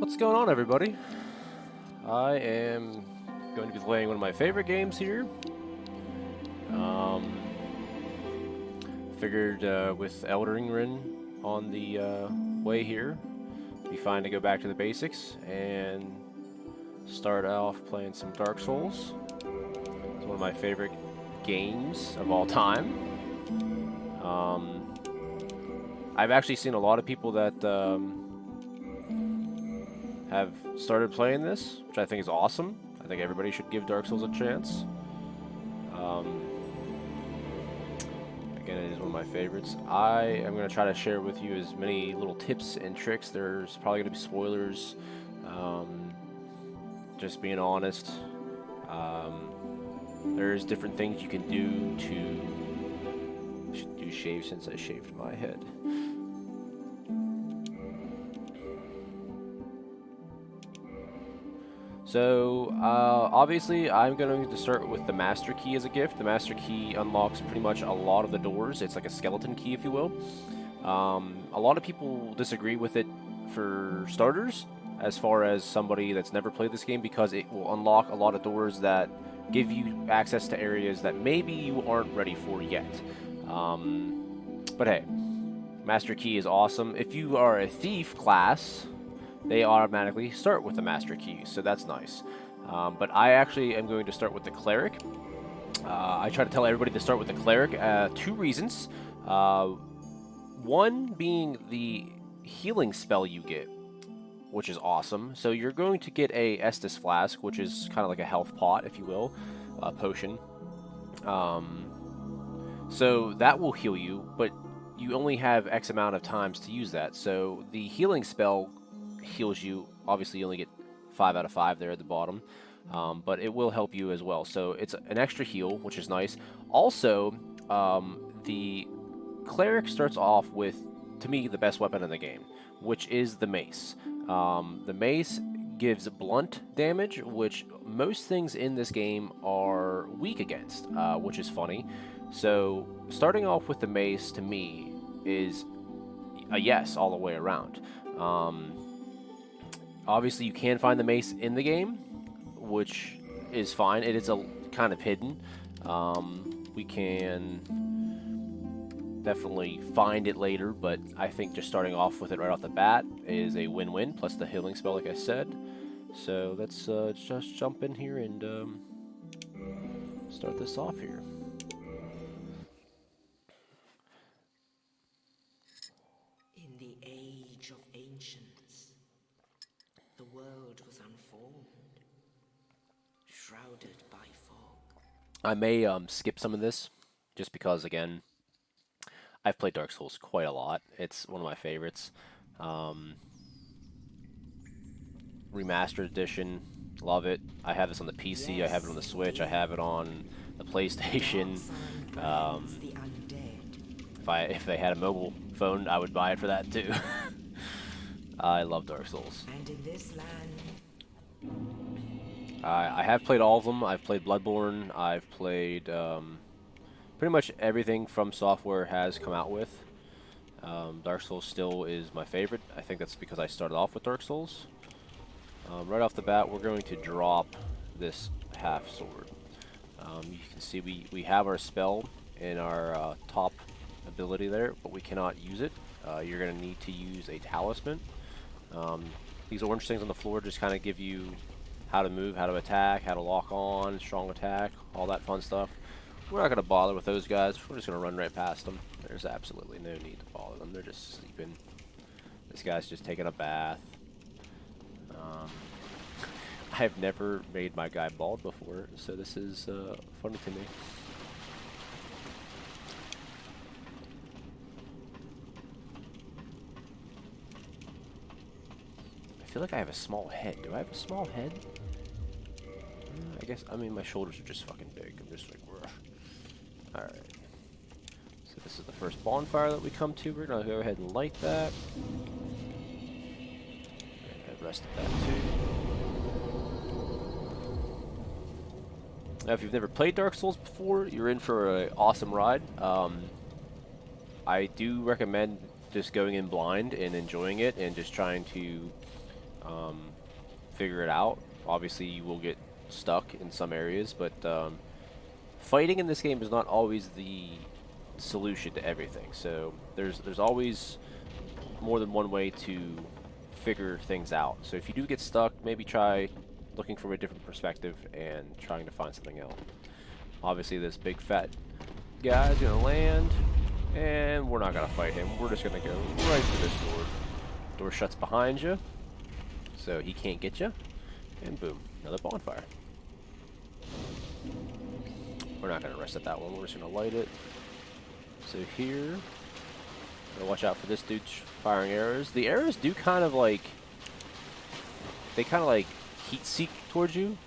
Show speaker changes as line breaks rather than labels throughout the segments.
What's going on, everybody? I am going to be playing one of my favorite games here. Figured with Elden Ring on the way here, it'd be fine to go back to the basics and start off playing some Dark Souls. It's one of my favorite games of all time. I've actually seen a lot of people that have started playing this, which I think is awesome. I think everybody should give Dark Souls a chance. Again, it is one of my favorites. I am going to try to share with you as many little tips and tricks. There's probably going to be spoilers. Just being honest. There's different things you can do to... I should do shave since I shaved my head. So, obviously, I'm going to start with the Master Key as a gift. The Master Key unlocks pretty much a lot of the doors. It's like a skeleton key, if you will. A lot of people disagree with it for starters, as far as somebody that's never played this game, because it will unlock a lot of doors that give you access to areas that maybe you aren't ready for yet. But hey, Master Key is awesome. If you are a Thief class, they automatically start with the Master Key, so that's nice. But I actually am going to start with the Cleric. I try to tell everybody to start with the Cleric. Two reasons. One being the healing spell you get, which is awesome. So you're going to get a Estus Flask, which is kind of like a health pot, if you will, a potion. So that will heal you, but you only have X amount of times to use that. So the healing spell heals you. Obviously, you only get 5 out of 5 there at the bottom, but it will help you as well. So it's an extra heal, which is nice. Also, the Cleric starts off with, to me, the best weapon in the game, which is the Mace. The Mace gives blunt damage, which most things in this game are weak against, which is funny. So starting off with the Mace, to me, is a yes all the way around. Obviously, you can find the Mace in the game, which is fine. It is a kind of hidden. We can definitely find it later, but I think just starting off with it right off the bat is a win-win, plus the healing spell, like I said. So let's just jump in here and start this off here.
In the age of ancients, the world was unformed, shrouded by fog.
I may skip some of this, just because, again, I've played Dark Souls quite a lot. It's one of my favorites. Remastered edition, love it. I have this on the PC, I have it on the Switch, I have it on the PlayStation. If they had a mobile phone, I would buy it for that too. I love Dark Souls.
And in this land,
I have played all of them. I've played Bloodborne. I've played pretty much everything From Software has come out with. Dark Souls still is my favorite. I think that's because I started off with Dark Souls. Right off the bat, we're going to drop this half sword. You can see we have our spell in our top ability there, but we cannot use it. You're going to need to use a talisman. These orange things on the floor just kind of give you how to move, how to attack, how to lock on, strong attack, all that fun stuff. We're not going to bother with those guys. We're just going to run right past them. There's absolutely no need to bother them. They're just sleeping. This guy's just taking a bath. I've never made my guy bald before, so this is funny to me. I feel like I have a small head. Do I have a small head? I guess, I mean, my shoulders are just fucking big. I'm just like, rough. Alright. So this is the first bonfire that we come to. We're going to go ahead and light that. And the rest of that too. Now, if you've never played Dark Souls before, you're in for an awesome ride. I do recommend just going in blind and enjoying it and just trying to figure it out. Obviously, you will get stuck in some areas, but fighting in this game is not always the solution to everything. So there's always more than one way to figure things out. So if you do get stuck, maybe try looking from a different perspective and trying to find something else. Obviously, this big fat guy's gonna land, and we're not gonna fight him. We're just gonna go right through this door. Door shuts behind you, so he can't get you. And boom, another bonfire. We're not gonna rest at that one. We're just gonna light it. So here, gotta watch out for this dude firing arrows. The arrows do kind of like, they kind of like heat seek towards you.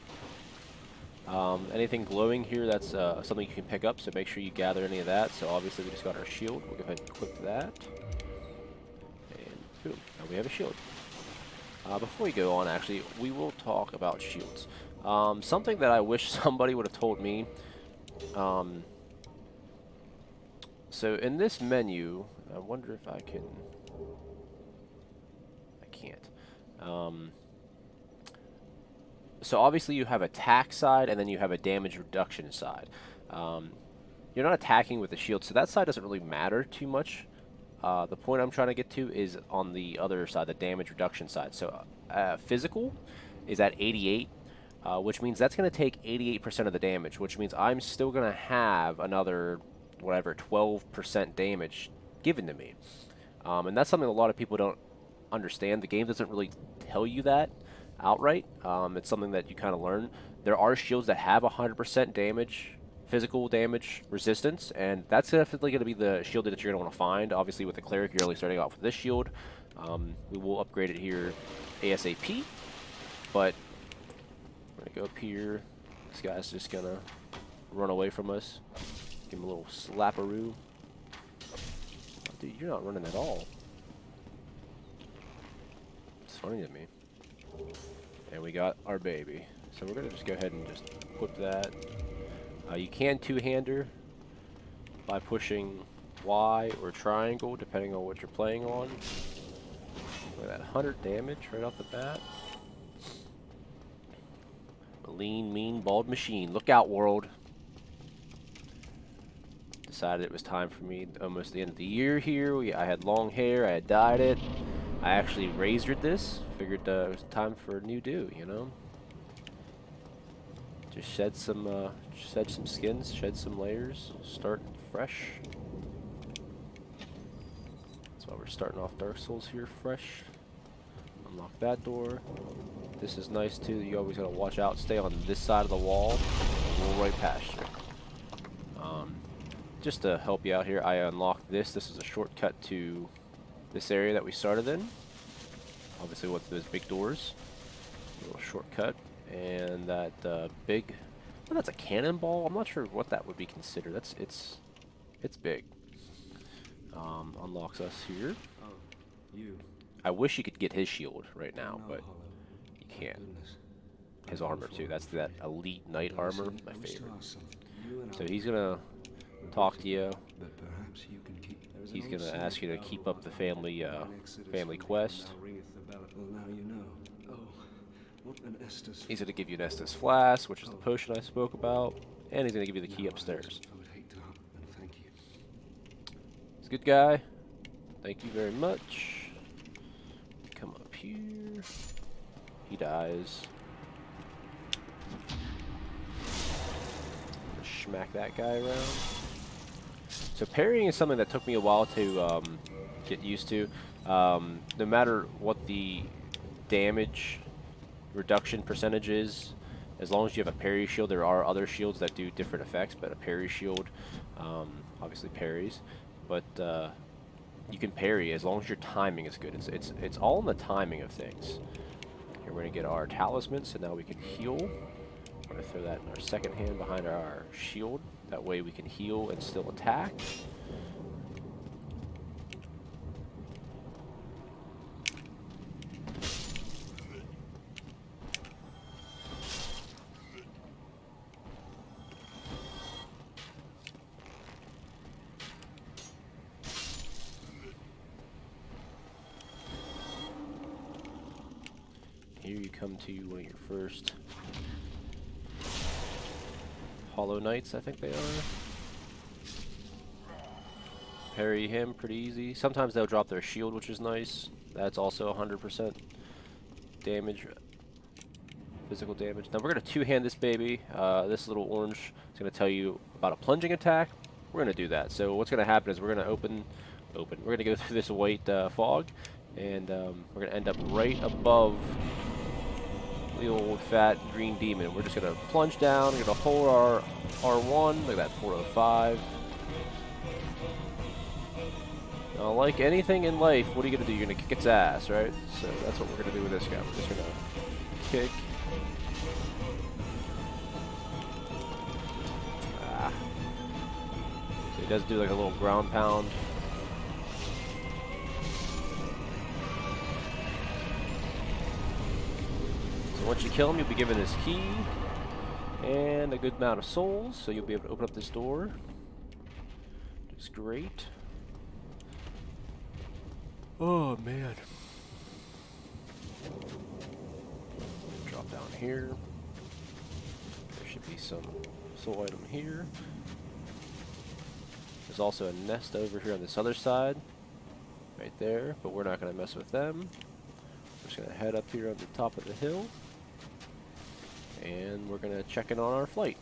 Anything glowing here, that's something you can pick up, so make sure you gather any of that. So obviously we just got our shield. We'll go ahead and equip that. And boom, now we have a shield. Before we go on, actually, we will talk about shields. Something that I wish somebody would have told me. So in this menu, I wonder if I can... I can't. So obviously you have attack side and then you have a damage reduction side. You're not attacking with the shield, so that side doesn't really matter too much. The point I'm trying to get to is on the other side, the damage reduction side. So physical is at 88, which means that's going to take 88% of the damage, which means I'm still going to have another, whatever, 12% damage given to me. And that's something a lot of people don't understand. The game doesn't really tell you that outright. It's something that you kind of learn. There are shields that have 100% damage, physical damage resistance, and that's definitely going to be the shield that you're going to want to find. Obviously, with the cleric, you're only starting off with this shield. We will upgrade it here ASAP, but we're going to go up here. This guy's just going to run away from us. Give him a little slapperoo. Oh, dude, you're not running at all. It's funny to me. And we got our baby. So we're going to just go ahead and just equip that. You can two-hander by pushing Y or triangle, depending on what you're playing on. Look at that, 100 damage right off the bat. A lean, mean, bald machine. Look out, world. Decided it was time for me, almost the end of the year here. I had long hair, I had dyed it. I actually razored this. Figured it was time for a new do, you know? Just shed some skins, shed some layers, start fresh. That's why we're starting off Dark Souls here fresh. Unlock that door. This is nice too. You always gotta watch out. Stay on this side of the wall. Roll right past you. Just to help you out here, I unlocked this. This is a shortcut to this area that we started in. Obviously with those big doors. A little shortcut. And that big, well, that's a cannonball. I'm not sure what that would be considered. It's big. Unlocks us here.
Oh, you.
I wish you could get his shield right now, but you can't. His armor too. That's that elite knight armor, my favorite. So he's gonna talk to you. He's gonna ask you to keep up the family quest. He's going to give you an Estus Flask, which is the potion I spoke about, and he's going to give you the key upstairs. He's a good guy. Thank you very much. Come up here. He dies. Smack that guy around. So parrying is something that took me a while to get used to. No matter what the damage reduction percentage is, as long as you have a parry shield. There are other shields that do different effects, but a parry shield obviously parries, but you can parry as long as your timing is good. It's all in the timing of things. Here we're gonna get our talisman, so now we can heal. We're gonna throw that in our second hand behind our shield, that way we can heal and still attack. Here you come to one of your first Hollow Knights, I think they are. Parry him pretty easy. Sometimes they'll drop their shield, which is nice. That's also 100% damage, physical damage. Now we're going to two-hand this baby. This little orange is going to tell you about a plunging attack. We're going to do that. So what's going to happen is we're going to we're going to go through this white fog, and we're going to end up right above the old fat green demon. We're just going to plunge down. We're going to hold our R1. Look at that, 405. Now, like anything in life, what are you going to do? You're going to kick its ass, right? So that's what we're going to do with this guy. We're just going to kick. So he does do like a little ground pound. So once you kill him, you'll be given his key and a good amount of souls, so you'll be able to open up this door. Which is great. Oh man. Drop down here. There should be some soul item here. There's also a nest over here on this other side. Right there, but we're not going to mess with them. We're just going to head up here on the top of the hill. And we're going to check in on our flight.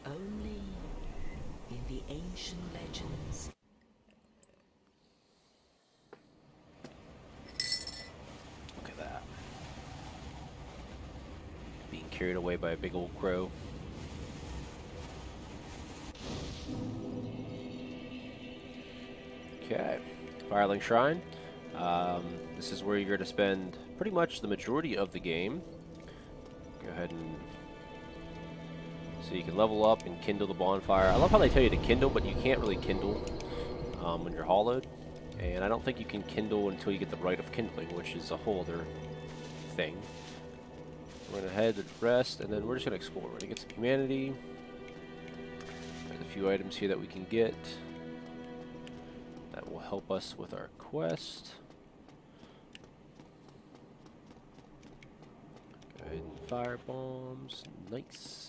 Only in the ancient legends.
Look at that. Being carried away by a big old crow. Okay. Firelink Shrine. This is where you're going to spend pretty much the majority of the game. Go ahead and... So you can level up and kindle the bonfire. I love how they tell you to kindle, but you can't really kindle when you're hollowed. And I don't think you can kindle until you get the rite of kindling, which is a whole other thing. We're going to head to rest, and then we're just going to explore. We're going to get some humanity. There's a few items here that we can get that will help us with our quest. Go ahead and fire bombs. Nice.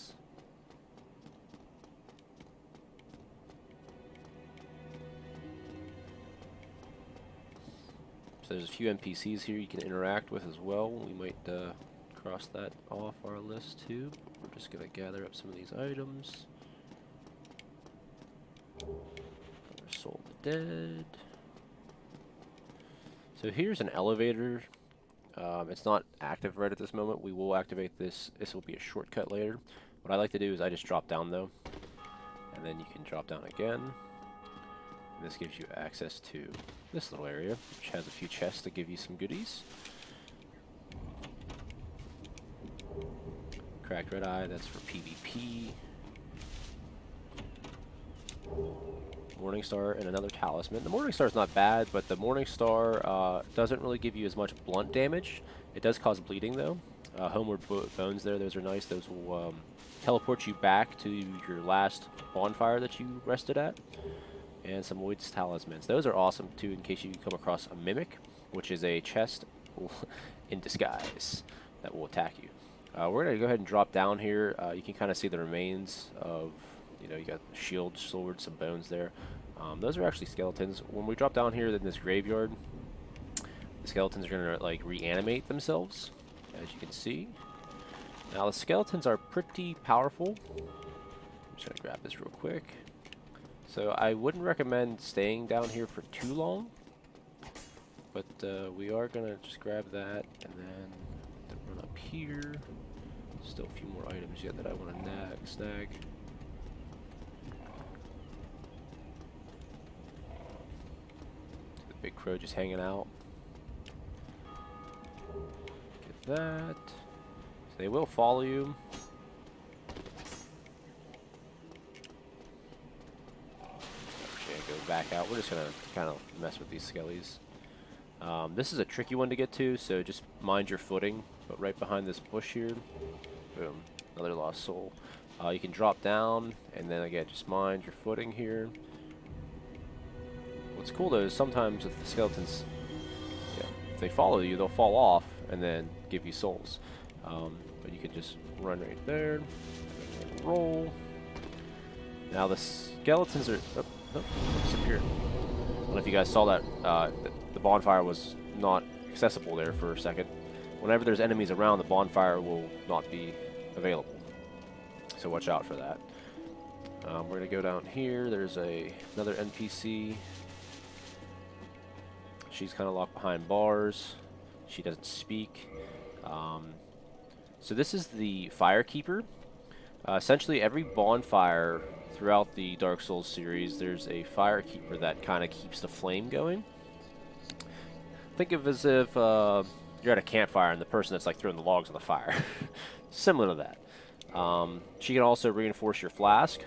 So there's a few NPCs here you can interact with as well. We might cross that off our list too. We're just going to gather up some of these items. Another Soul of the Dead. So here's an elevator. It's not active right at this moment. We will activate this. This will be a shortcut later. What I like to do is I just drop down though. And then you can drop down again. And this gives you access to this little area, which has a few chests to give you some goodies. Cracked Red Eye, that's for PvP. Morning Star and another talisman. The Morning Star is not bad, but the Morning Star doesn't really give you as much blunt damage. It does cause bleeding though. Homeward Bones there, those are nice. Those will teleport you back to your last bonfire that you rested at. And some Void's Talismans. Those are awesome too in case you come across a Mimic, which is a chest in disguise that will attack you. We're going to go ahead and drop down here. You can kind of see the remains of, you got the shield, sword, some bones there. Those are actually skeletons. When we drop down here in this graveyard, the skeletons are going to like reanimate themselves, as you can see. Now the skeletons are pretty powerful. I'm just going to grab this real quick. So I wouldn't recommend staying down here for too long, but we are going to just grab that and then run up here. Still a few more items yet that I want to snag. The big crow just hanging out. Get that. So they will follow you. Go back out. We're just gonna kind of mess with these skellies. This is a tricky one to get to, so just mind your footing. But right behind this bush here, boom, another lost soul. You can drop down, and then again, just mind your footing here. What's cool though is sometimes with the skeletons, they follow you, they'll fall off and then give you souls. But you can just run right there, roll. Now the skeletons are disappeared. I don't know if you guys saw that the bonfire was not accessible there for a second. Whenever there's enemies around, the bonfire will not be available. So watch out for that. We're gonna go down here. There's another NPC. She's kind of locked behind bars. She doesn't speak. So this is the Firekeeper. Essentially, every bonfire throughout the Dark Souls series, there's a Firekeeper that kind of keeps the flame going. Think of it as if you're at a campfire and the person that's like throwing the logs on the fire. Similar to that. She can also reinforce your flask,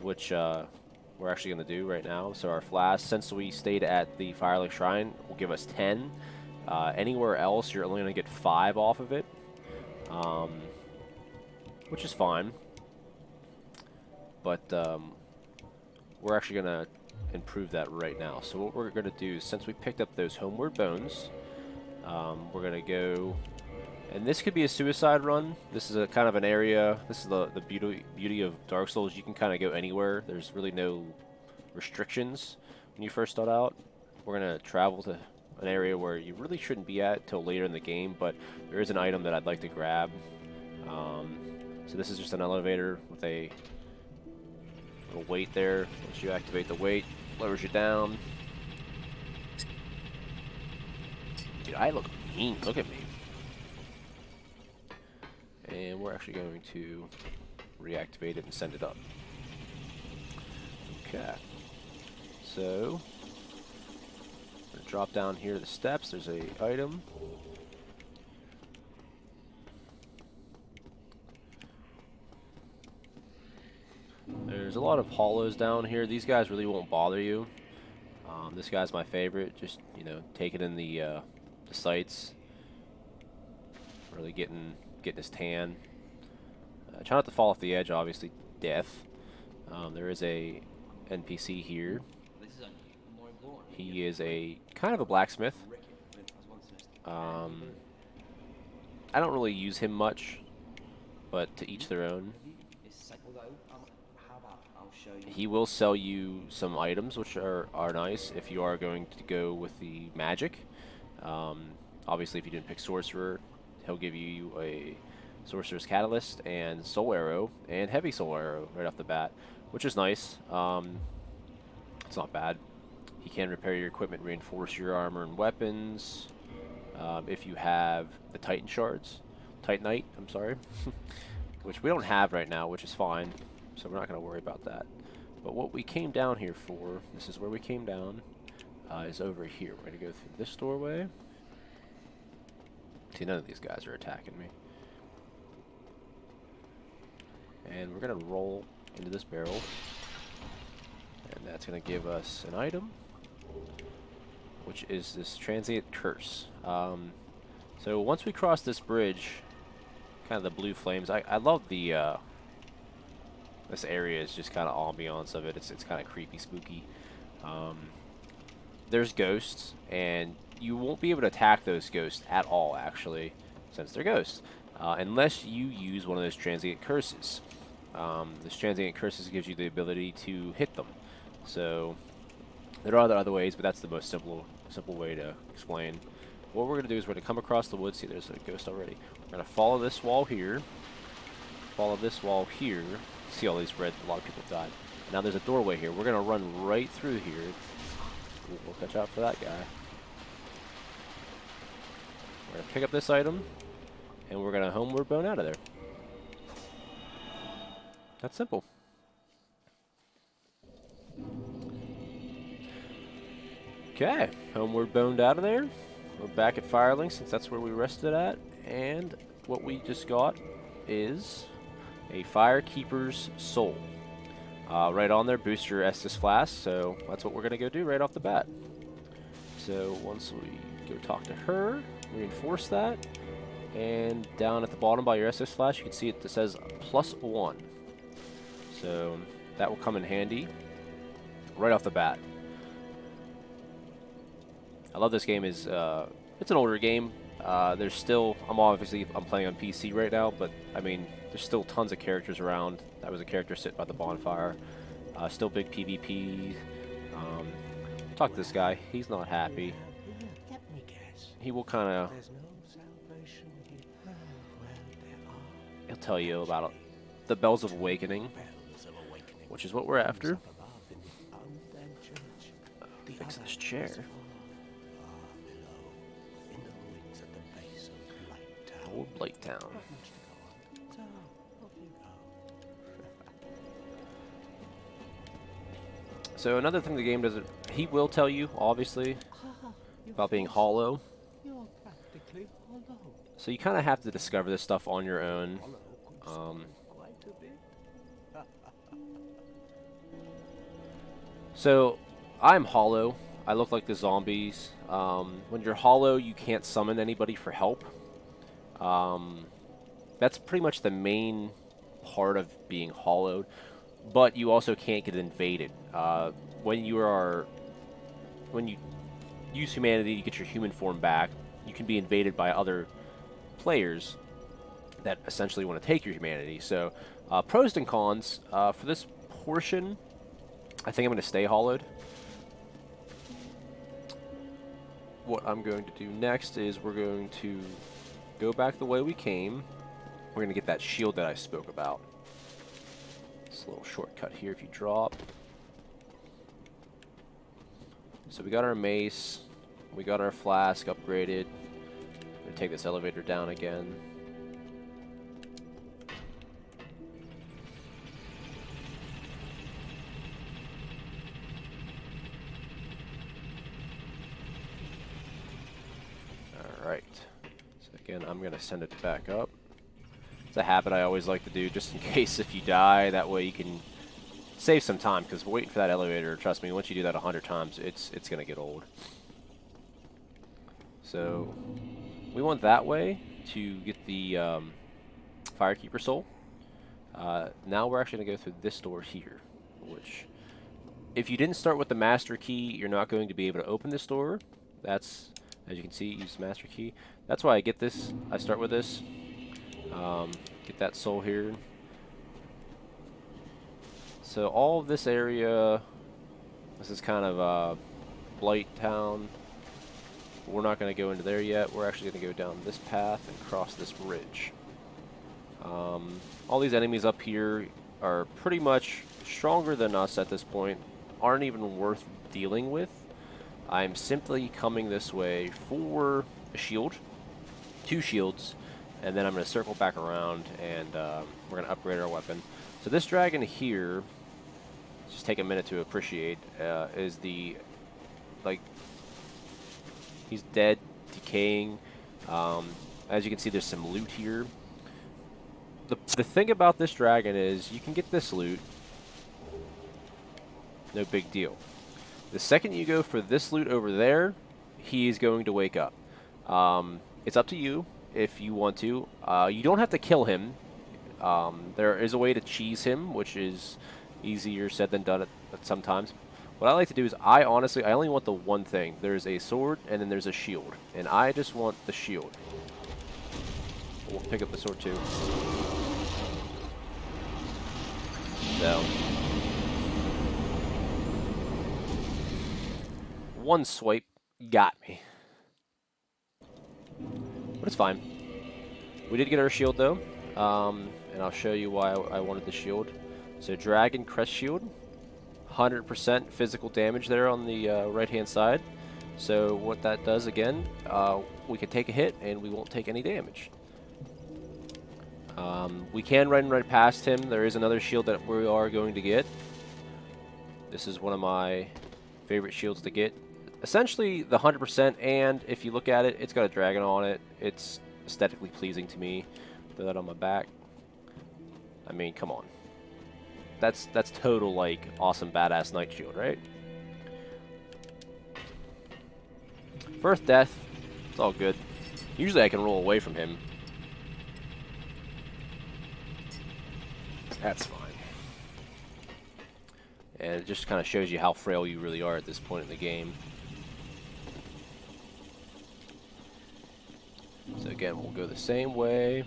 which we're actually going to do right now. So our flask, since we stayed at the Firelink Shrine, will give us 10. Anywhere else, you're only going to get 5 off of it, which is fine. But we're actually going to improve that right now. So what we're going to do is, since we picked up those homeward bones, we're going to go, and this could be a suicide run. This is a kind of an area, this is the beauty of Dark Souls. You can kind of go anywhere. There's really no restrictions when you first start out. We're going to travel to an area where you really shouldn't be at till later in the game, but there is an item that I'd like to grab. So this is just an elevator with a little weight there. Once you activate the weight, lowers you down. Dude, I look mean. Look at me. And we're actually going to reactivate it and send it up. Okay. So, I'm going to drop down here to the steps. There's a item. There's a lot of hollows down here. These guys really won't bother you. This guy's my favorite. Just, you know, take it in the sights. Really getting his tan. Try not to fall off the edge, obviously. Death. There is a NPC here. He is a kind of a blacksmith. I don't really use him much, but to each their own. He will sell you some items, which are nice if you are going to go with the magic. Obviously, if you didn't pick Sorcerer, he'll give you a Sorcerer's Catalyst and Soul Arrow and Heavy Soul Arrow right off the bat, which is nice. It's not bad. He can repair your equipment, reinforce your armor and weapons. If you have the Titan Shards, Titanite, I'm sorry, which we don't have right now, which is fine. So we're not going to worry about that. But what we came down here for, this is where we came down, is over here. We're going to go through this doorway. See, none of these guys are attacking me. And we're going to roll into this barrel. And that's going to give us an item, which is this Transient Curse. So once we cross this bridge, kind of the blue flames, I love the... this area is just kind of ambiance of it. It's kind of creepy, spooky. There's ghosts, and you won't be able to attack those ghosts at all, actually, since they're ghosts, unless you use one of those Transient Curses. This Transient Curses gives you the ability to hit them. So there are other ways, but that's the most simple way to explain. What we're going to do is we're going to come across the woods. See, there's a ghost already. We're going to follow this wall here. Follow this wall here. See all these red, a lot of people died. Now there's a doorway here. We're going to run right through here. We'll catch out for that guy. We're going to pick up this item, and we're going to homeward bone out of there. That's simple. Okay, homeward boned out of there. We're back at Firelink since that's where we rested at. And what we just got is a Firekeeper's Soul. Right on there, boost your Estus Flask, so that's what we're going to go do right off the bat. So once we go talk to her, reinforce that, and down at the bottom by your Estus Flask, you can see it says +1. So that will come in handy right off the bat. I love this game is It's an older game. There's still, I'm playing on PC right now, but I mean, there's still tons of characters around. That was a character sitting by the bonfire. Still big PvP. Um, Talk to this guy. He's not happy.
Let me guess.
He will kind of,
There's no salvation here. Well, there are.
he'll tell you about the Bells of Awakening,
Bells of awakening.
which is what we're after.
Up above in the undead church. The
Fix
other
this chair.
is far, far below, in the ruins at the base of Blight Town.
Old Blight Town.
Not much to go on. So, off you go.
So another thing the game doesn't, he will tell you, obviously, about being hollow.
You're practically hollow.
So you kind of have to discover this stuff on your own.
Hollow could sound quite a bit.
So I'm hollow. I look like the zombies. When you're hollow, you can't summon anybody for help. That's pretty much the main part of being hollowed. But you also can't get invaded. When you use humanity, you get your human form back. You can be invaded by other players that essentially want to take your humanity. So, pros and cons for this portion. I think I'm going to stay hollowed. What I'm going to do next is we're going to go back the way we came. We're going to get that shield that I spoke about. It's a little shortcut here if you drop. So we got our mace. We got our flask upgraded. I'm going to take this elevator down again. Alright. So again, I'm going to send it back up. It's a habit I always like to do, just in case if you die, that way you can save some time, because waiting for that elevator, trust me, once you do that 100 times, it's going to get old. So, we went that way to get the Firekeeper Soul. Now we're actually going to go through this door here, which, if you didn't start with the Master Key, you're not going to be able to open this door. That's, as you can see, use the Master Key. That's why I get this. I start with this. Get that soul here. So all of this area, this is kind of Blight Town. We're not going to go into there yet. We're actually going to go down this path and cross this bridge. All these enemies up here are pretty much stronger than us at this point, aren't even worth dealing with. I'm simply coming this way for a shield, 2 shields, and then I'm going to circle back around and we're going to upgrade our weapon. So this dragon here, just take a minute to appreciate, is the, like, he's dead, decaying. As you can see, there's some loot here. The thing about this dragon is you can get this loot, no big deal. The second you go for this loot over there, he's going to wake up. It's up to you if you want to. You don't have to kill him. There is a way to cheese him, which is easier said than done at sometimes. What I like to do is I only want the one thing. There's a sword and then there's a shield. And I just want the shield. We'll pick up the sword too. So, one swipe got me. But it's fine. We did get our shield though. And I'll show you why I wanted the shield. So Dragon Crest Shield. 100% physical damage there on the right hand side. So what that does again, we can take a hit and we won't take any damage. We can run right past him. There is another shield that we are going to get. This is one of my favorite shields to get. Essentially the 100%, and if you look at it, it's got a dragon on it. It's aesthetically pleasing to me. Throw that on my back. I mean, come on. That's total, like, awesome badass knight shield, right? First death. It's all good. Usually I can roll away from him. That's fine. And it just kind of shows you how frail you really are at this point in the game. again, we'll go the same way.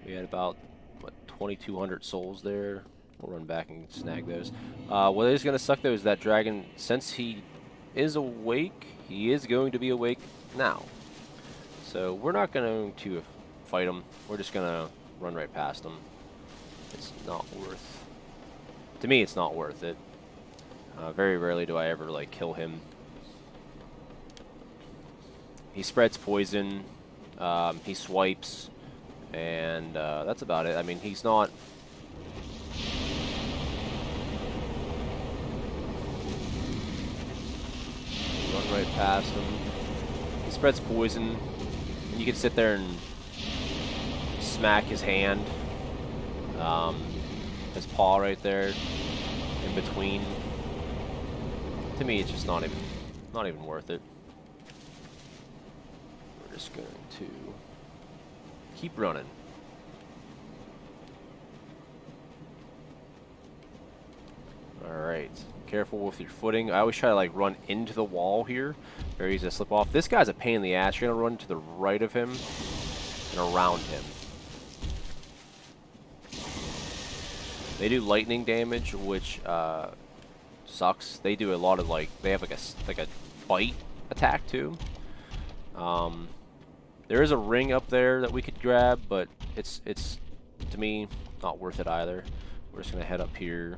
We had about, what, 2,200 souls there. We'll run back and snag those. What is going to suck, though, is that dragon, since he is awake, he is going to be awake now. So we're not going to fight him. We're just going to run right past him. It's not worth... To me, it's not worth it. Very rarely do I ever, like, kill him. He spreads poison. He swipes. And that's about it. I mean, he's not... Run right past him. He spreads poison. And you can sit there and smack his hand. His paw right there. In between. To me, it's just not even worth it. We're just going to keep running. Alright. Careful with your footing. I always try to like run into the wall here. Very easy to slip off. This guy's a pain in the ass. You're going to run to the right of him and around him. They do lightning damage, which sucks. They do a lot of like, they have like a bite attack too. There is a ring up there that we could grab, but it's to me not worth it either. We're just gonna head up here.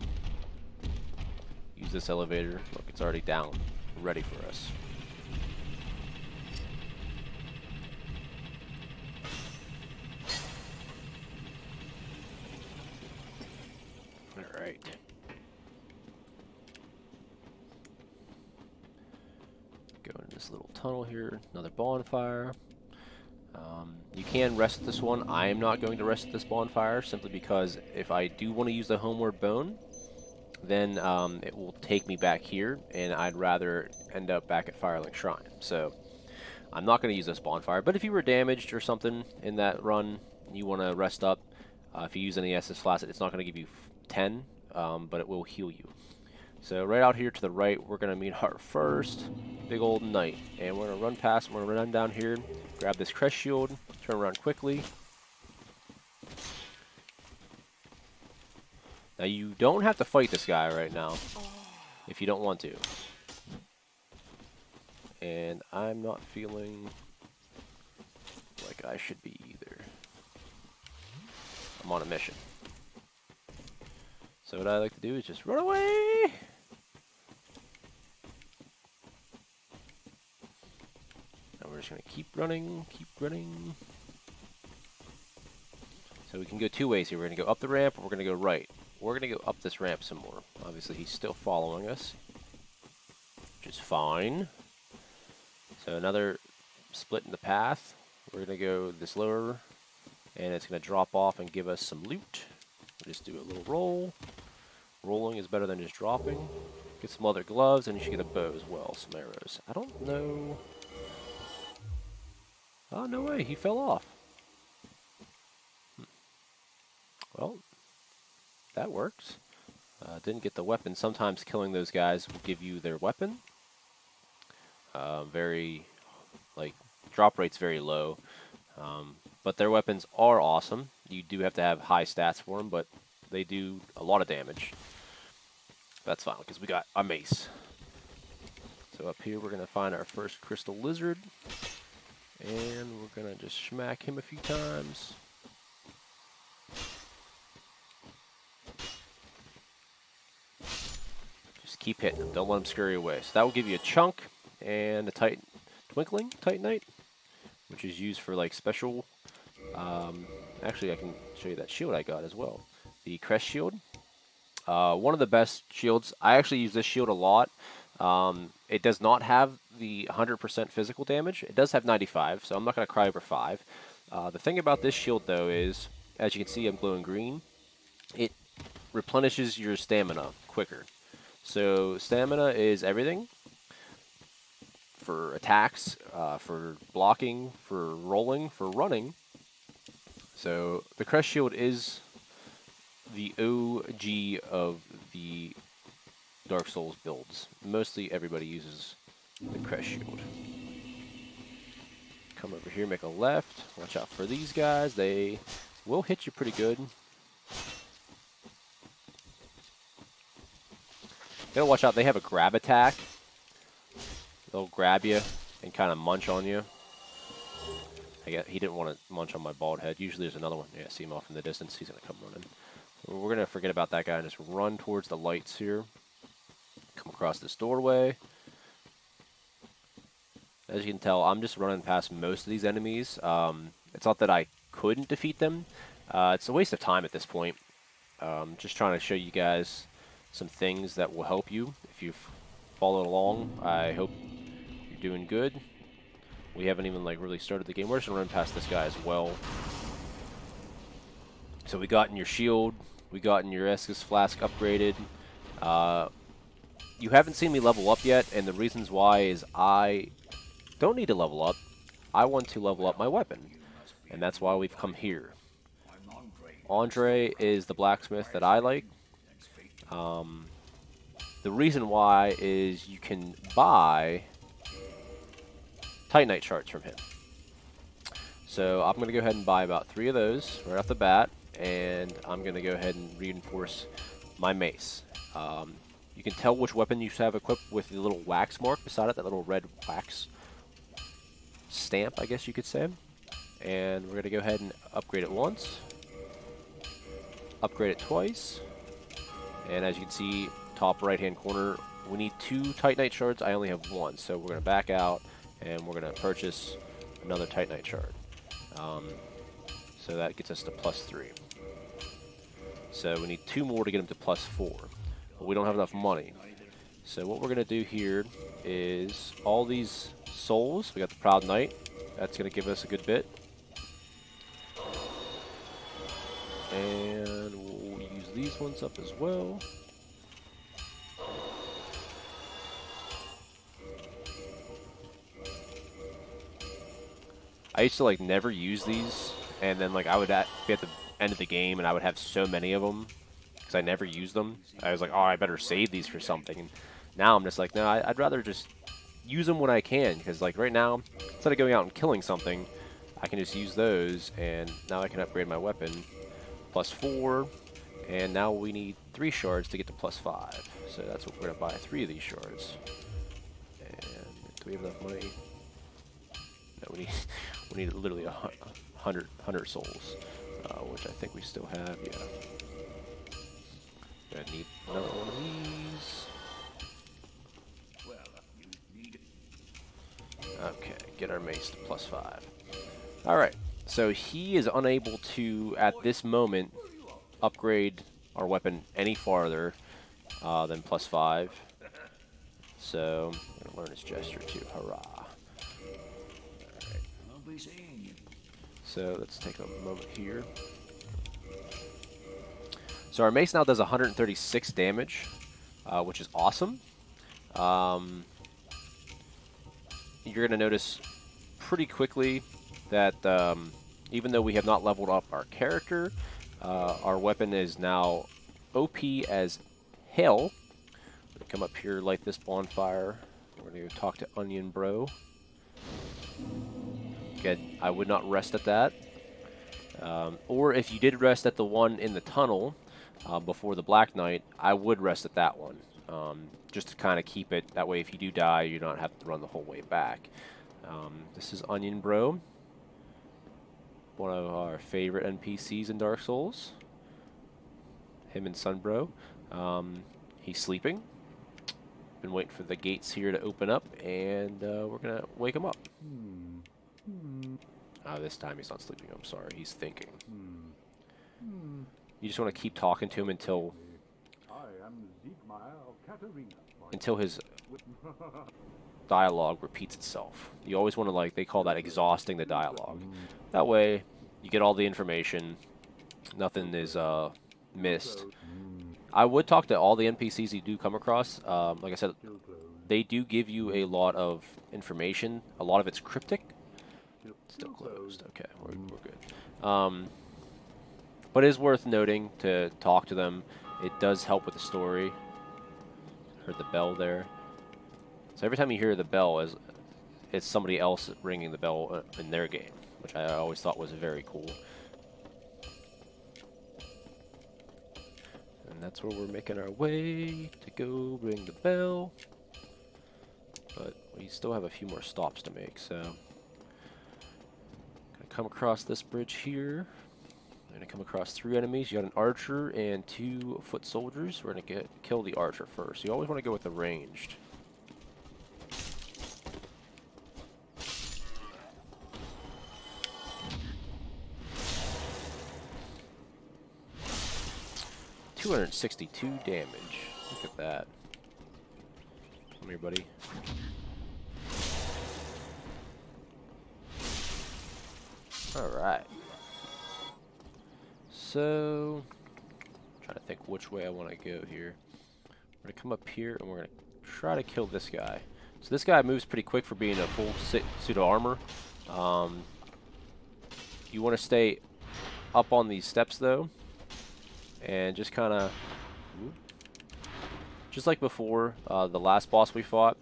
Use this elevator. Look, it's already down, ready for us. All right. Go into this little tunnel here. Another bonfire. You can rest at this one. I am not going to rest at this bonfire simply because if I do want to use the Homeward Bone, then it will take me back here, and I'd rather end up back at Firelink Shrine. So I'm not going to use this bonfire. But if you were damaged or something in that run, you want to rest up. If you use any SS Flaccid, it's not going to give you 10, but it will heal you. So right out here to the right, we're going to meet our first big old knight. And we're going to run past, we're going to run down here, grab this Crest Shield, turn around quickly. Now you don't have to fight this guy right now, if you don't want to. And I'm not feeling like I should be either. I'm on a mission. So what I like to do is just run away! And we're just going to keep running, keep running. So we can go two ways here. We're going to go up the ramp, or we're going to go right. We're going to go up this ramp some more. Obviously, he's still following us, which is fine. So another split in the path. We're going to go this lower, and it's going to drop off and give us some loot. We'll just do a little roll. Rolling is better than just dropping. Get some other gloves, and you should get a bow as well, some arrows. I don't know. Oh, no way, he fell off. Well, that works. Didn't get the weapon. Sometimes killing those guys will give you their weapon. Very, like, drop rate's very low. But their weapons are awesome. You do have to have high stats for them, but they do a lot of damage. That's fine, because we got a mace. So up here, we're going to find our first crystal lizard. And we're going to just smack him a few times. Just keep hitting him. Don't let him scurry away. So that will give you a chunk and a twinkling titanite, which is used for like special. Actually, I can show you that shield I got as well. The Crest Shield. One of the best shields. I actually use this shield a lot. It does not have the 100% physical damage. It does have 95, so I'm not going to cry over 5. The thing about this shield, though, is, as you can see, I'm glowing green. It replenishes your stamina quicker. So stamina is everything. For attacks, for blocking, for rolling, for running. So the Crest Shield is the OG of the Dark Souls builds. Mostly everybody uses the Crest Shield. Come over here, make a left. Watch out for these guys. They will hit you pretty good. Gotta watch out. They have a grab attack. They'll grab you and kind of munch on you. I guess he didn't want to munch on my bald head. Usually there's another one. Yeah, see him off in the distance. He's gonna come running. We're gonna forget about that guy and just run towards the lights here. Come across this doorway. As you can tell, I'm just running past most of these enemies. It's not that I couldn't defeat them. It's a waste of time at this point. Just trying to show you guys some things that will help you if you've followed along. I hope you're doing good. We haven't even like really started the game. We're just gonna run past this guy as well. So we got in your shield, we got in your Estus flask upgraded. You haven't seen me level up yet, and the reasons why is I don't need to level up. I want to level up my weapon, and that's why we've come here. Andre is the blacksmith that I like. The reason why is you can buy Titanite shards from him. So I'm going to go ahead and buy about 3 of those right off the bat, and I'm going to go ahead and reinforce my mace. You can tell which weapon you have equipped with the little wax mark beside it, that little red wax stamp, I guess you could say. And we're going to go ahead and upgrade it once, upgrade it twice, and as you can see, top right hand corner, we need 2 Titanite shards. I only have 1, so we're going to back out and we're going to purchase another Titanite shard. So that gets us to +3. So we need 2 more to get them to +4. But we don't have enough money. So what we're going to do here is all these souls. We got the Proud Knight. That's going to give us a good bit. And we'll use these ones up as well. I used to like never use these, and then like I would be at the end of the game and I would have so many of them because I never used them. I was like, oh, I better save these for something. And now I'm just like, no, I'd rather just use them when I can, because like right now, instead of going out and killing something, I can just use those, and now I can upgrade my weapon. +4, and now we need 3 shards to get to +5. So that's what we're gonna buy, 3 of these shards. And do we have enough money? No, we need literally 100 souls, which I think we still have. Yeah. Gonna need another one of these. Okay, get our mace to +5. All right. So he is unable to, at this moment, upgrade our weapon any farther than +5. So I'm gonna learn his gesture too. Hurrah! So let's take a moment here. So our mace now does 136 damage, which is awesome. You're going to notice pretty quickly that even though we have not leveled up our character, our weapon is now OP as hell. Come up here, light this bonfire. We're going to talk to Onion Bro. Again, I would not rest at that. Or if you did rest at the one in the tunnel before the Black Knight, I would rest at that one. Just to kind of keep it, that way if you do die, you don't have to run the whole way back. This is Onion Bro, one of our favorite NPCs in Dark Souls. Him and Sunbro. He's sleeping. Been waiting for the gates here to open up, and we're going to wake him up. This time he's not sleeping, I'm sorry, he's thinking. You just want to keep talking to him until his dialogue repeats itself. You always want to, like, they call that exhausting the dialogue. That way, you get all the information, nothing is missed. I would talk to all the NPCs you do come across. Like I said, they do give you a lot of information. A lot of it's cryptic. Still closed. Okay, we're good. But it is worth noting to talk to them. It does help with the story. Heard the bell there. So every time you hear the bell, it's somebody else ringing the bell in their game, which I always thought was very cool. And that's where we're making our way to go ring the bell. But we still have a few more stops to make, so gonna come across this bridge here. We're gonna come across 3 enemies. You got an archer and 2 foot soldiers. We're gonna kill the archer first. You always want to go with the ranged. $262 damage. Look at that. Come here, buddy. Alright. So, I'm trying to think which way I want to go here. We're going to come up here and we're going to try to kill this guy. So this guy moves pretty quick for being a full suit of armor. You want to stay up on these steps though. And just kind of, just like before, the last boss we fought,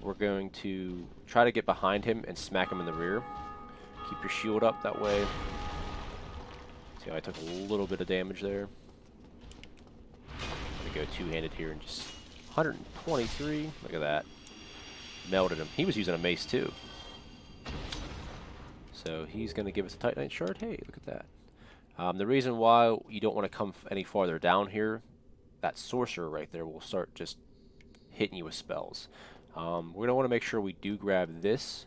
we're going to try to get behind him and smack him in the rear. Keep your shield up that way. See how I took a little bit of damage there. I'm going to go two-handed here and just 123. Look at that. Melted him. He was using a mace too. So he's going to give us a Titanite shard. Hey, look at that. The reason why you don't want to come any farther down here, that sorcerer right there will start just hitting you with spells. We're going to want to make sure we do grab this,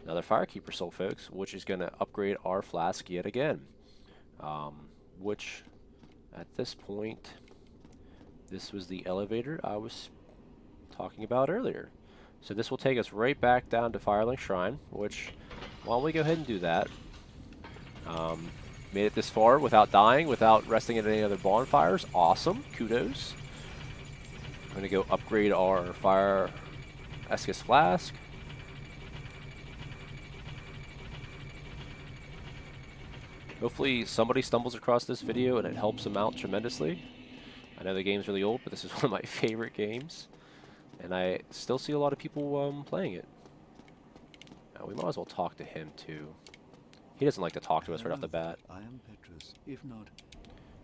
another Firekeeper Soul, folks, which is going to upgrade our flask yet again. Which, at this point, this was the elevator I was talking about earlier. So this will take us right back down to Firelink Shrine, which, why don't we go ahead and do that. Made it this far without dying, without resting at any other bonfires. Awesome. Kudos. I'm going to go upgrade our Fire Escus Flask. Hopefully somebody stumbles across this video and it helps them out tremendously. I know the game's really old, but this is one of my favorite games. And I still see a lot of people playing it. Now, we might as well talk to him too. He doesn't like to talk to us right off the bat.
I am Petrus, if not.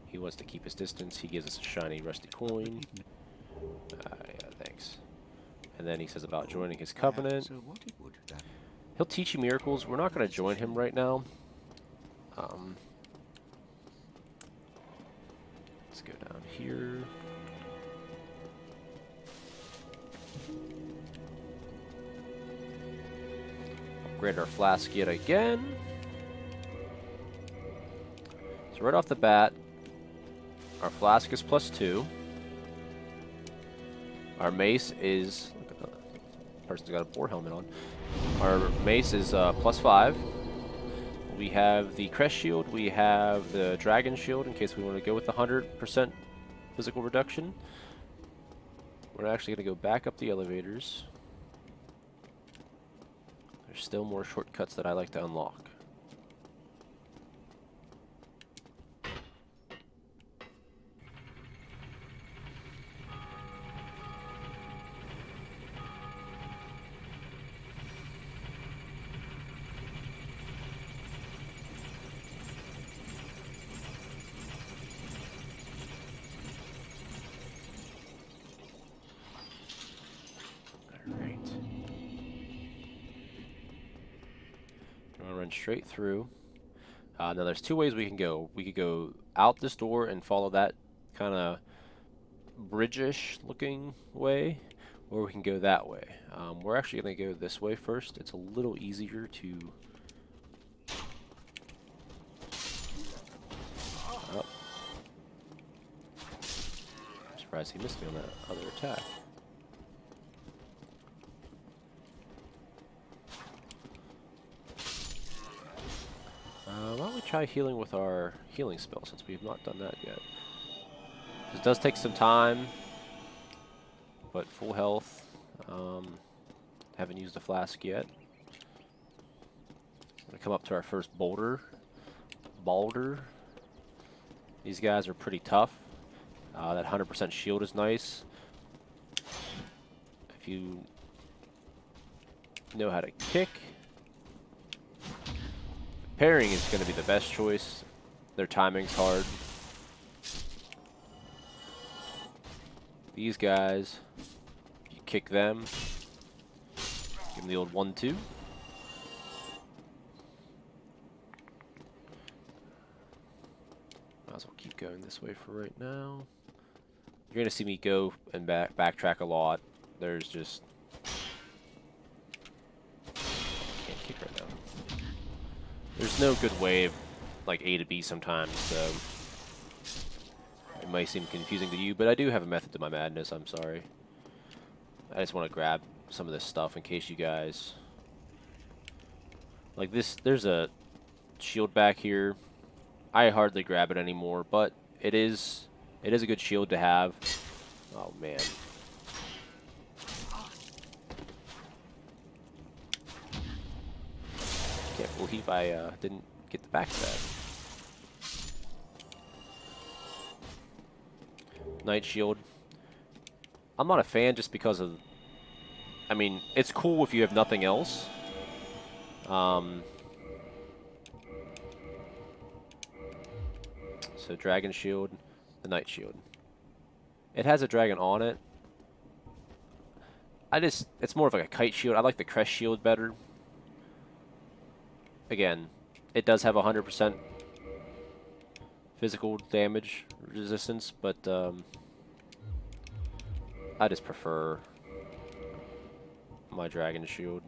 He wants to keep his distance. He gives us a shiny rusty coin. Yeah, thanks. And then he says about joining his covenant. He'll teach you miracles. We're not going to join him right now. Let's go down here. Upgrade our flask yet again. So right off the bat, our flask is +2. Our mace is, look at that, person's got a boar helmet on. Our mace is +5. We have the Crest Shield, we have the Dragon Shield in case we want to go with the 100% physical reduction. We're actually going to go back up the elevators. There's still more shortcuts that I like to unlock. Straight through. Now there's 2 ways we can go. We could go out this door and follow that kind of bridge-ish looking way, or we can go that way. We're actually going to go this way first. It's a little easier to... Oh. I'm surprised he missed me on that other attack. Why don't we try healing with our healing spell, since we have not done that yet. It does take some time, but full health. Haven't used a flask yet. Gonna come up to our first boulder. These guys are pretty tough. That 100% shield is nice. If you know how to kick. Parrying is going to be the best choice. Their timing's hard. These guys, you kick them, give them the old 1-2. Might as well keep going this way for right now. You're going to see me go and backtrack a lot. There's just... can't kick right now. There's no good way of like A to B sometimes, so it might seem confusing to you, but I do have a method to my madness. I'm sorry. I just want to grab some of this stuff in case you guys like this. There's a shield back here. I hardly grab it anymore, but it is a good shield to have. Oh man. Can't believe I didn't get the backstab. Night Shield. I'm not a fan just because of... I mean, it's cool if you have nothing else. So Dragon Shield, the Night Shield. It has a dragon on it. It's more of like a kite shield. I like the Crest Shield better. Again, it does have 100% physical damage resistance, but I just prefer my Dragon Shield.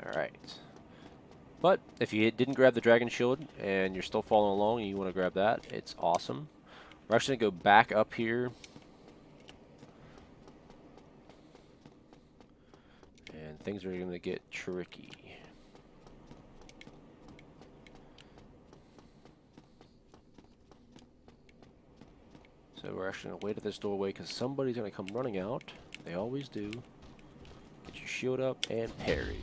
Alright. But if you didn't grab the Dragon Shield and you're still following along and you want to grab that, it's awesome. We're actually going to go back up here. And things are going to get tricky. So we're actually going to wait at this doorway because somebody's going to come running out. They always do. Get your shield up and parry.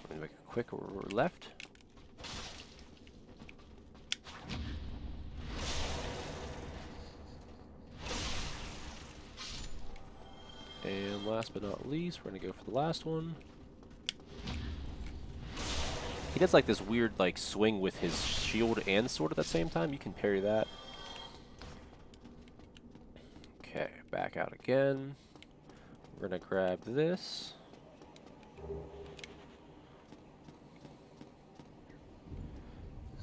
I'm going to make a quick left. And last but not least, we're going to go for the last one. He does like this weird like swing with his shield and sword at the same time. You can parry that. Okay, back out again. We're going to grab this.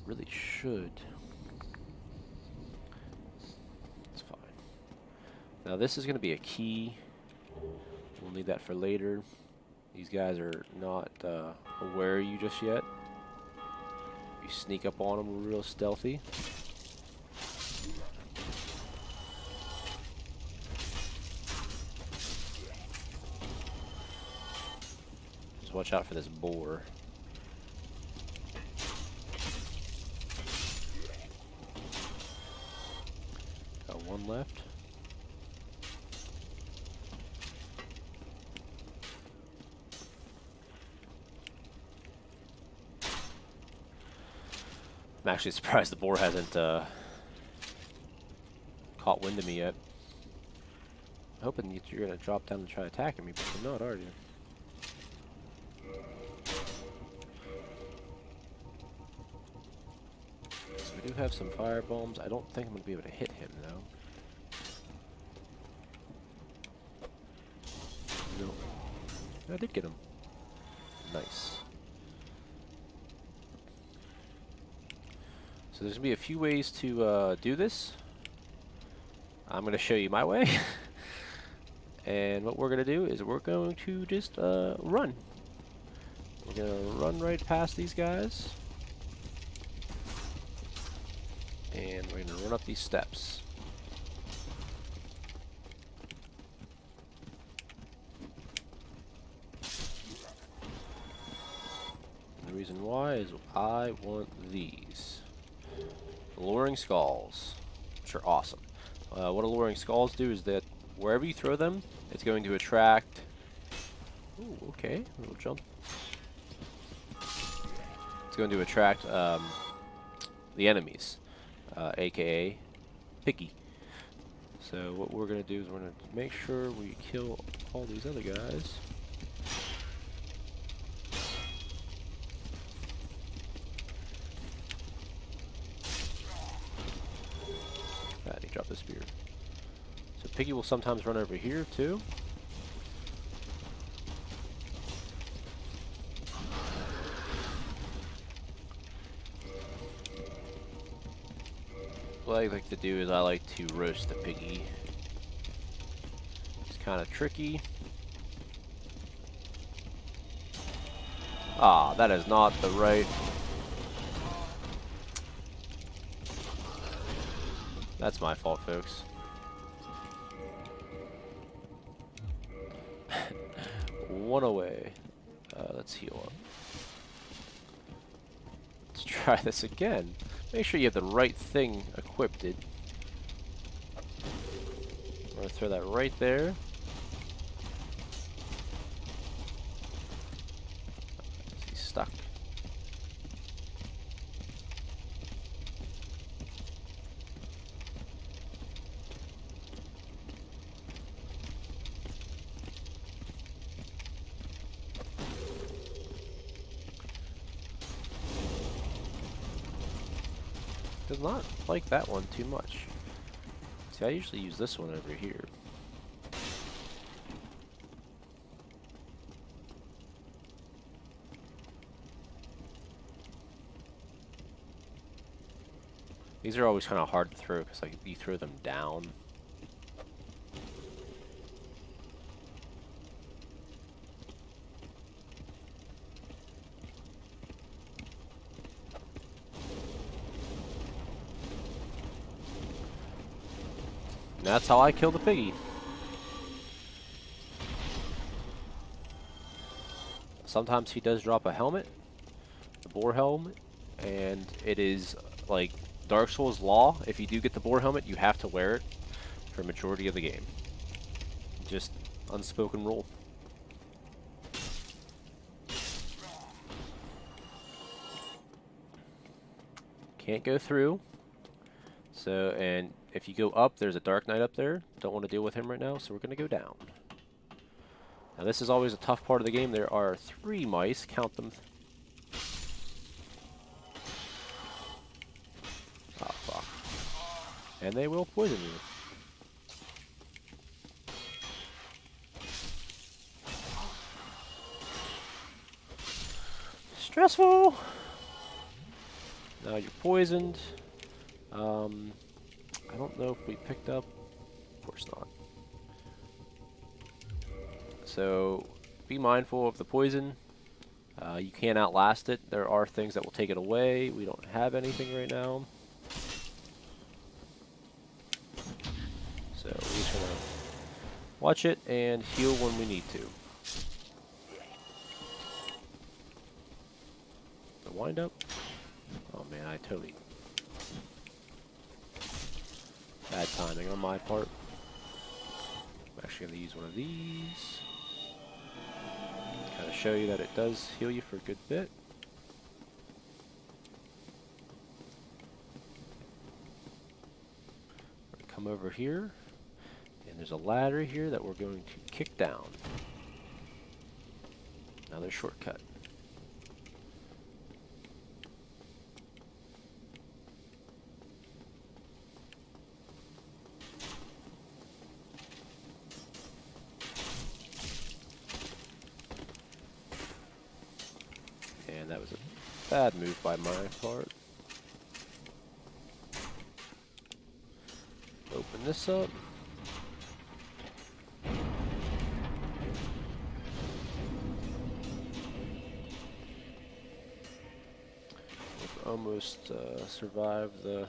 Really should. It's fine. Now this is going to be a key. We'll need that for later. These guys are not aware of you just yet. You sneak up on them real stealthy. Just watch out for this boar. Got one left. I'm actually surprised the boar hasn't caught wind of me yet. I'm hoping that you're going to drop down and try attacking me, but you're not, are you? So we do have some fire bombs. I don't think I'm going to be able to hit him, though. No. I did get him. Nice. So there's going to be a few ways to do this. I'm going to show you my way. And what we're going to do is we're going to just run. We're going to run right past these guys. And we're going to run up these steps. The reason why is I want these. Alluring Skulls, which are awesome. What Alluring Skulls do is that wherever you throw them, it's going to attract... Ooh, okay, a little jump. It's going to attract the enemies, aka Piggy. So what we're going to do is we're going to make sure we kill all these other guys. Ah, he dropped the spear. So Piggy will sometimes run over here too. What I like to do is I like to roast the Piggy. It's kind of tricky. Ah, that is not the right... That's my fault, folks. One away. Let's heal up. Let's try this again. Make sure you have the right thing equipped. I'm going to throw that right there. He's stuck. Does not like that one too much. See, I usually use this one over here. These are always kind of hard to throw because like you throw them down. And that's how I kill the Piggy. Sometimes he does drop a helmet, a boar helmet, and it is like Dark Souls law. If you do get the boar helmet, you have to wear it for a majority of the game. Just unspoken rule. Can't go through. So, and if you go up, there's a Dark Knight up there. Don't want to deal with him right now, so we're going to go down. Now this is always a tough part of the game. There are 3 mice, count them. Oh, fuck. And they will poison you. Stressful! Now you're poisoned. I don't know if we picked up. Of course not. So be mindful of the poison. You can't outlast it. There are things that will take it away. We don't have anything right now. So we're just gonna watch it and heal when we need to. The wind up. Oh man, I totally... Bad timing on my part. I'm actually going to use one of these. Kind of show you that it does heal you for a good bit. We're going to come over here. And there's a ladder here that we're going to kick down. Another shortcut. And that was a bad move by my part. Open this up. We've almost survived the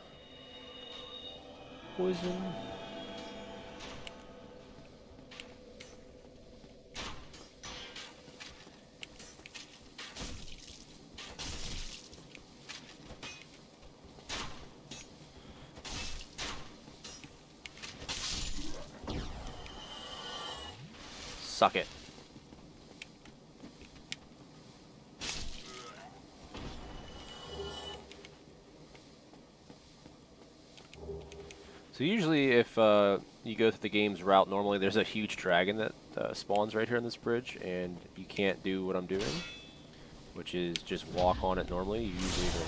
poison. Suck it. So usually if you go through the game's route, normally there's a huge dragon that spawns right here on this bridge, and you can't do what I'm doing, which is just walk on it normally. You usually are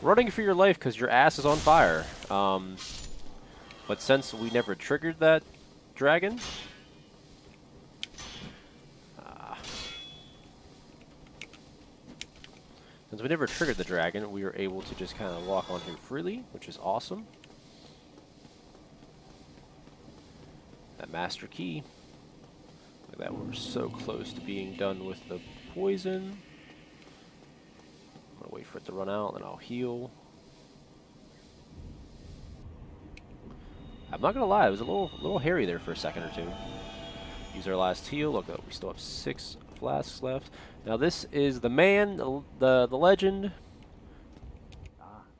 running for your life because your ass is on fire. But since we never triggered that dragon, we are able to just kind of walk on here freely, which is awesome. That master key. Look at that, we're so close to being done with the poison. I'm gonna wait for it to run out, and I'll heal. I'm not gonna lie, it was a little hairy there for a second or two. Use our last heal. Look, we still have 6 flasks left. Now this is the man, the legend,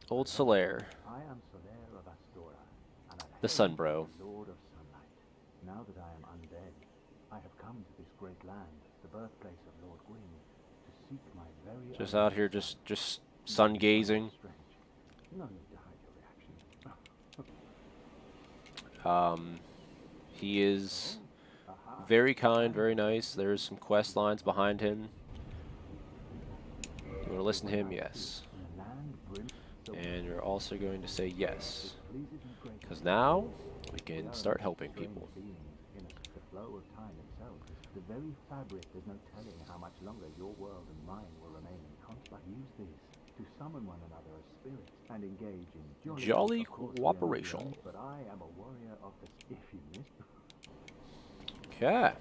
old Solaire,
I am Solaire of Astora, and I
the
hail
Sun Bro.
the Lord of Sunlight. Now that I am undead, I have come to this great land, the birthplace of Lord Gwyn, to seek my very
Just
own
out here, just sun gazing.
strange. No need to hide your reaction.
He is
Aha.
very kind, very nice. There's some quest lines behind him. You want to listen to him? Yes.
In a land brimmed so
And you're also going to say yes,
pleases you greatly.
because now we can start helping people.
Beings in the flow of time itself, the very fabric, there's no telling how much longer your world and mine will remain in conflict. Use this to summon one another as spirits and engage in
Jolly
Of course, we are
cooperation.
alone, but I am a warrior of the if you missed.
Okay.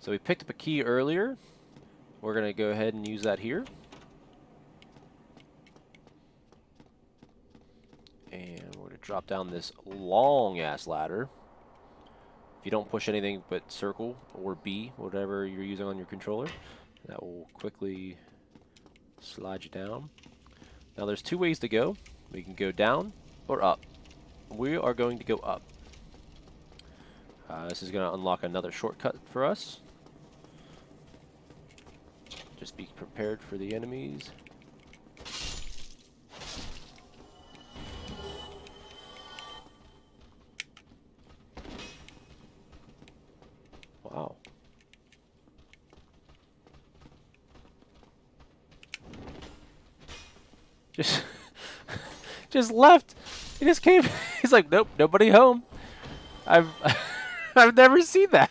So we picked up a key earlier. We're going to go ahead and use that here. And we're going to drop down this long-ass ladder. If you don't push anything but circle or B, whatever you're using on your controller, that will quickly slide you down. Now there's 2 ways to go. We can go down or up. We are going to go up. This is going to unlock another shortcut for us. Just be prepared for the enemies. Wow. Just left. He just came. He's like, nope, nobody home. I've I've never seen that.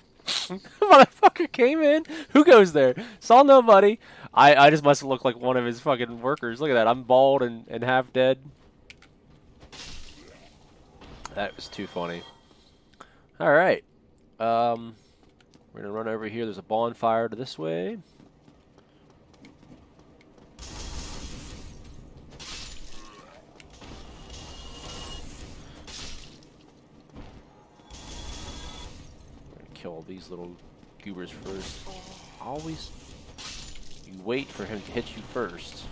Motherfucker came in. Who goes there? Saw nobody. I just must look like one of his fucking workers. Look at that. I'm bald and half dead. That was too funny. All right. We're gonna run over here. There's a bonfire to this way. Kill these little goobers first. Always, you wait for him to hit you first.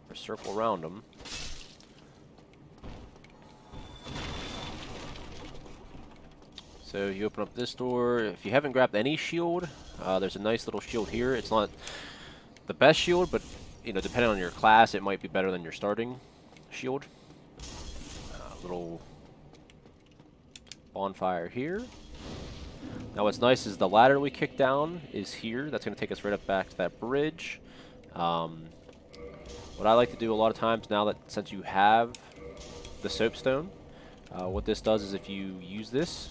Or circle around him. So you open up this door. If you haven't grabbed any shield, there's a nice little shield here. It's not the best shield, but you know, depending on your class, it might be better than your starting shield. Little bonfire here. Now what's nice is the ladder we kicked down is here. That's going to take us right up back to that bridge. What I like to do a lot of times now that since you have the soapstone, what this does is if you use this,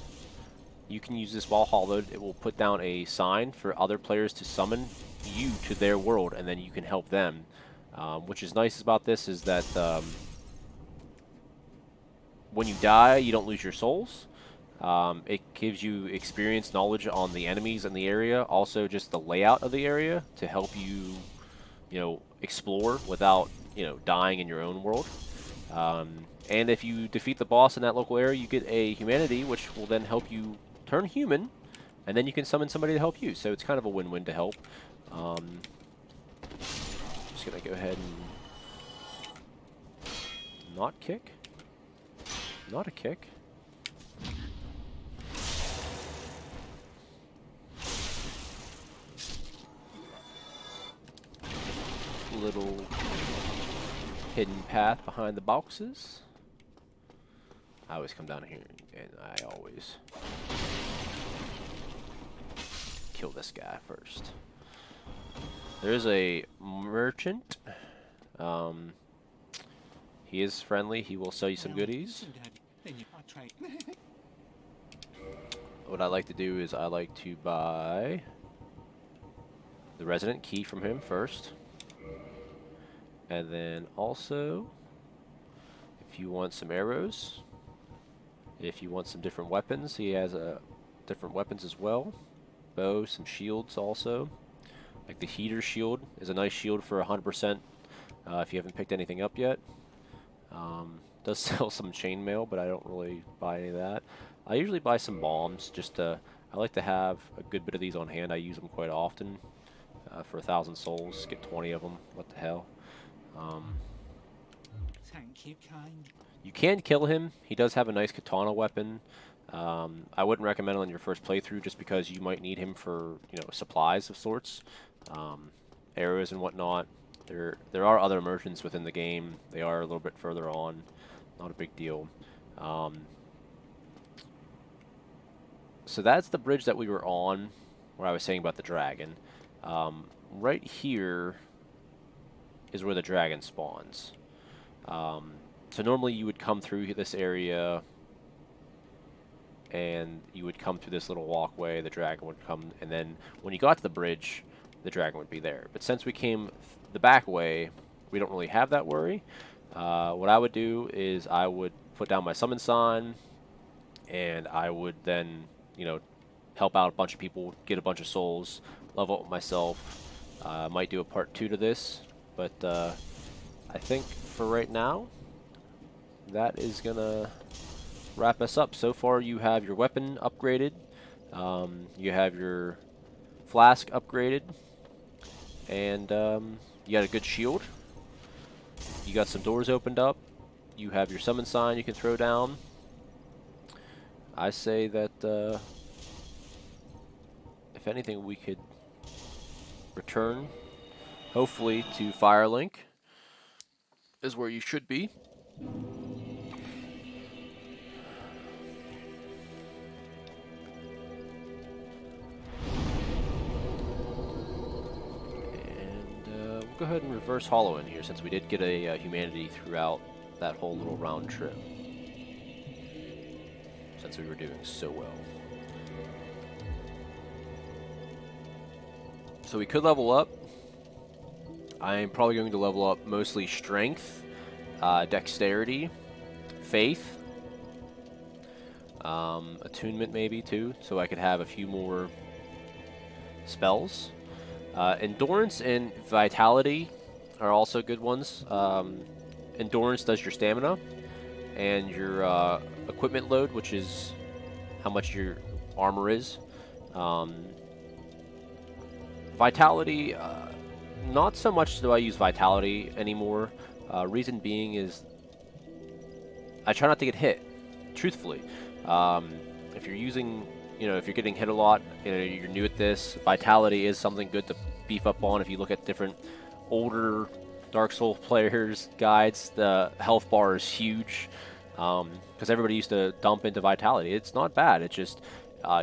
you can use this while hollowed. It will put down a sign for other players to summon you to their world, and then you can help them. Which is nice about this is that when you die, you don't lose your souls. It gives you experience, knowledge on the enemies in the area, also just the layout of the area to help you, you know, explore without, you know, dying in your own world. And if you defeat the boss in that local area, you get a humanity, which will then help you turn human, and then you can summon somebody to help you. So it's kind of a win-win to help. Just gonna go ahead and not kick. Not a kick. little hidden path behind the boxes. I always come down here and I always kill this guy first. There's a merchant. He is friendly. He will sell you some goodies. What I like to do is I like to buy the resident key from him first. And then also, if you want some arrows, if you want some different weapons, he has different weapons as well. Bow, some shields also. Like the heater shield is a nice shield for 100% if you haven't picked anything up yet. Does sell some chainmail, but I don't really buy any of that. I usually buy some bombs. I like to have a good bit of these on hand. I use them quite often. For 1,000 souls, get 20 of them. What the hell?
Thank you, kind.
You can kill him. He does have a nice katana weapon. I wouldn't recommend it on your first playthrough just because you might need him for, supplies of sorts, arrows and whatnot. There are other merchants within the game. They are a little bit further on. Not a big deal. So that's the bridge that we were on, where I was saying about the dragon. Right here is where the dragon spawns. So normally you would come through this area and you would come through this little walkway, the dragon would come, and then when you got to the bridge, the dragon would be there. But since we came the back way, we don't really have that worry. What I would do is I would put down my summon sign, and I would then, help out a bunch of people, get a bunch of souls, level up myself. Might do a part 2 to this, but I think for right now, that is gonna wrap us up. So far, you have your weapon upgraded, you have your flask upgraded, and you got a good shield. You got some doors opened up. You have your summon sign you can throw down. I say that if anything, we could return, hopefully, to Firelink, is where you should be. We'll go ahead and reverse hollow in here, since we did get a humanity throughout that whole little round trip, since we were doing so well. So we could level up. I am probably going to level up mostly strength, dexterity, faith, attunement maybe too, so I could have a few more spells. Endurance and vitality are also good ones. Endurance does your stamina and your equipment load, which is how much your armor is. Vitality, not so much do I use vitality anymore. Reason being is I try not to get hit, truthfully. If you're using, if you're getting hit a lot, you're new at this, vitality is something good to beef up on. If you look at different older Dark Souls players' guides, the health bar is huge, because everybody used to dump into vitality. It's not bad, it's just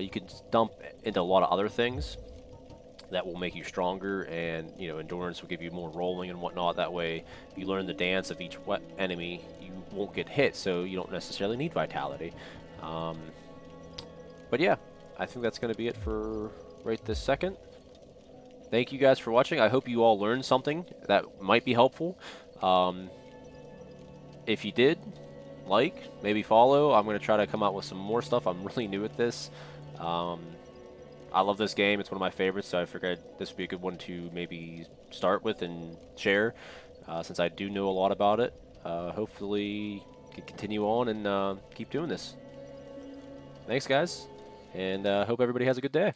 you can dump into a lot of other things that will make you stronger, and endurance will give you more rolling and whatnot. That way, if you learn the dance of each enemy, you won't get hit, so you don't necessarily need vitality. But yeah, I think that's going to be it for right this second. Thank you guys for watching. I hope you all learned something that might be helpful. If you did, maybe follow. I'm going to try to come out with some more stuff. I'm really new at this. I love this game. It's one of my favorites, so I figured this would be a good one to maybe start with and share, since I do know a lot about it. Hopefully, can continue on and keep doing this. Thanks, guys, and hope everybody has a good day.